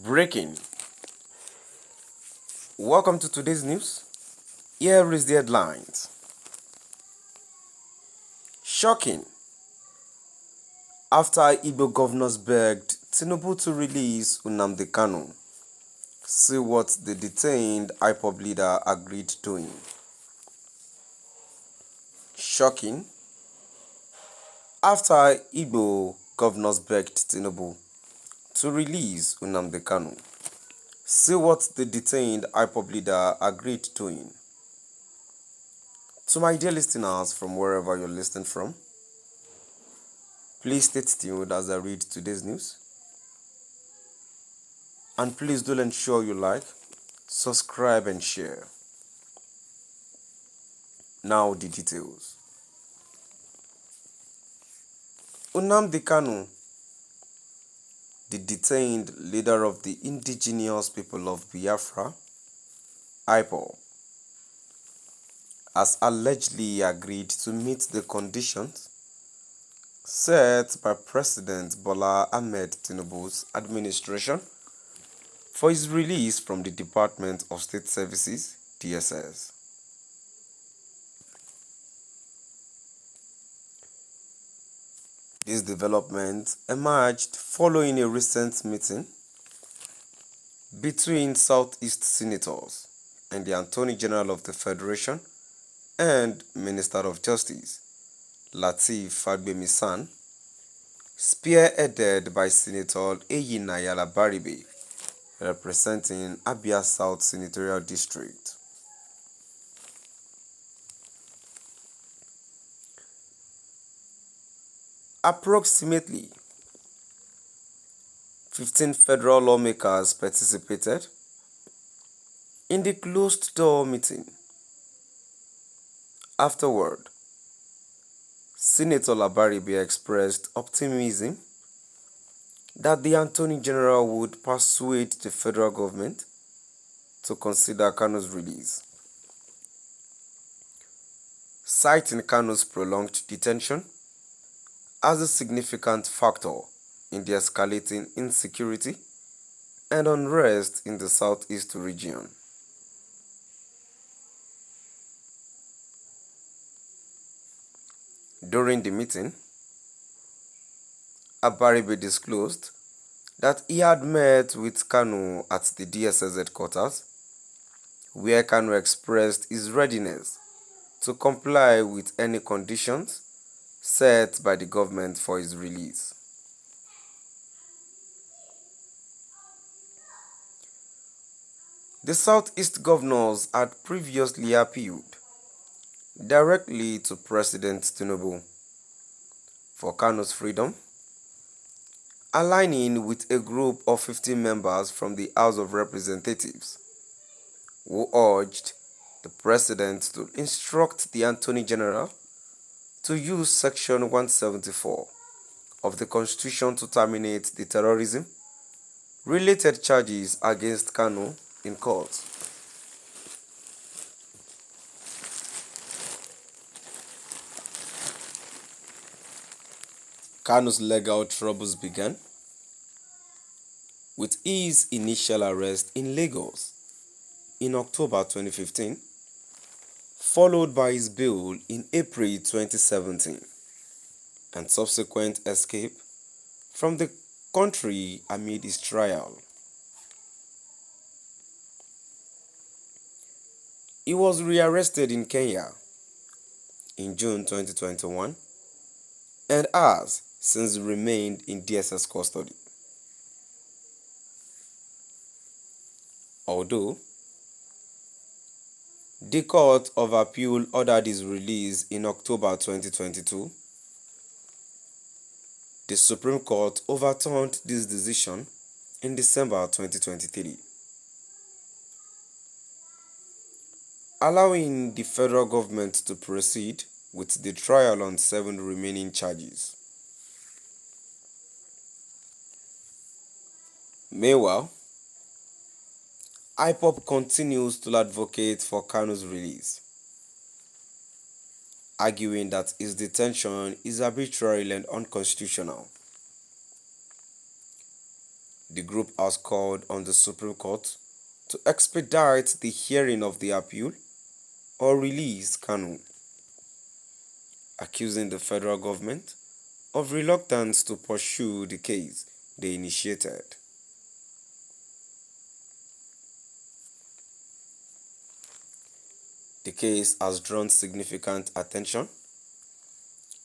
Breaking. Welcome to today's news. Here is the headlines. Shocking. After Igbo governors begged Tinubu to release Nnamdi Kanu, see what the detained Ipob leader agreed doing. Shocking. After Igbo governors begged Tinubu to release Nnamdi Kanu, see what the detained Ipob leader agreed doing. To my dear listeners from wherever you're listening from, please stay tuned as I read today's news. And please do ensure you like, subscribe and share. Now the details. Nnamdi Kanu, the detained leader of the indigenous people of Biafra, Ipob, has allegedly agreed to meet the conditions set by President Bola Ahmed Tinubu's administration for his release from the Department of State Services, DSS. This development emerged following a recent meeting between Southeast senators and the Attorney General of the Federation and Minister of Justice, Lateef Fagbemisan, spearheaded by Senator Eyinayala Baribe, representing Abia South Senatorial District. Approximately 15 federal lawmakers participated in the closed-door meeting. Afterward, Senator Labaribe expressed optimism that the Attorney General would persuade the federal government to consider Kanu's release, citing Kanu's prolonged detention as a significant factor in the escalating insecurity and unrest in the Southeast region. During the meeting, Abaribe disclosed that he had met with Kanu at the DSS headquarters, where Kanu expressed his readiness to comply with any conditions set by the government for his release. The Southeast governors had previously appealed directly to President Tinubu for Kanu's freedom, aligning with a group of 15 members from the House of Representatives who urged the President to instruct the Attorney General to use Section 174 of the Constitution to terminate the terrorism-related charges against Kanu in court. Kanu's legal troubles began with his initial arrest in Lagos in October 2015, followed by his bail in April 2017, and subsequent escape from the country amid his trial. He was rearrested in Kenya in June 2021 and has since remained in DSS custody. Although the Court of Appeal ordered his release in October 2022, the Supreme Court overturned this decision in December 2023, allowing the federal government to proceed with the trial on 7 remaining charges. Meanwhile, Ipob continues to advocate for Kanu's release, arguing that his detention is arbitrary and unconstitutional. The group has called on the Supreme Court to expedite the hearing of the appeal or release Kanu, accusing the federal government of reluctance to pursue the case they initiated. The case has drawn significant attention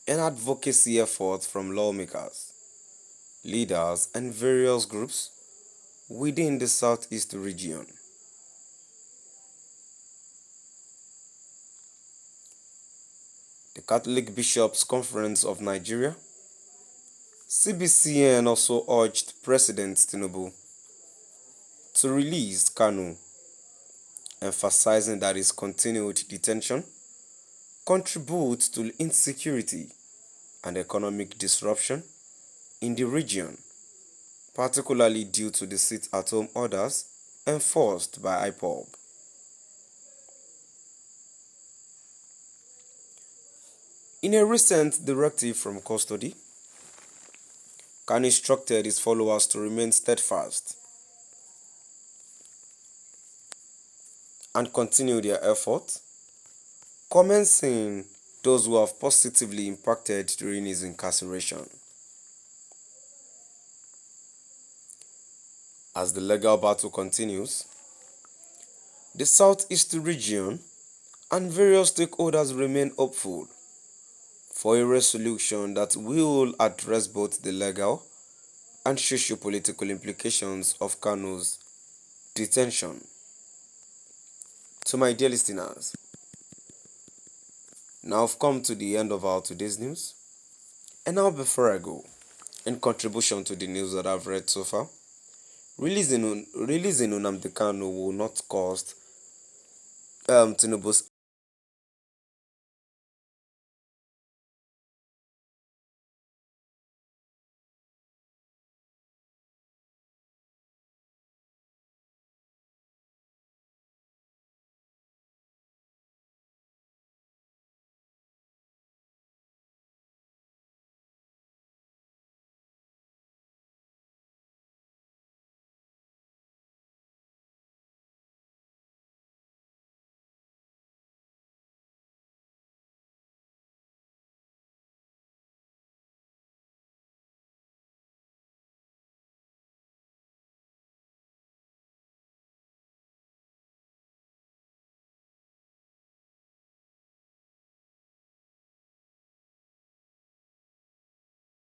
and advocacy efforts from lawmakers, leaders, and various groups within the Southeast region. The Catholic Bishops' Conference of Nigeria, CBCN, also urged President Tinubu to release Kanu, emphasizing that his continued detention contributes to insecurity and economic disruption in the region, particularly due to the sit-at-home orders enforced by Ipob. In a recent directive from custody, Kanu instructed his followers to remain steadfast and continue their efforts, commending those who have positively impacted during his incarceration. As the legal battle continues, the Southeast region and various stakeholders remain hopeful for a resolution that will address both the legal and socio-political implications of Kanu's detention. To my dear listeners, now I've come to the end of our today's news, and now before I go, in contribution to the news that I've read so far, releasing Nnamdi Kanu will not cost Tinubu's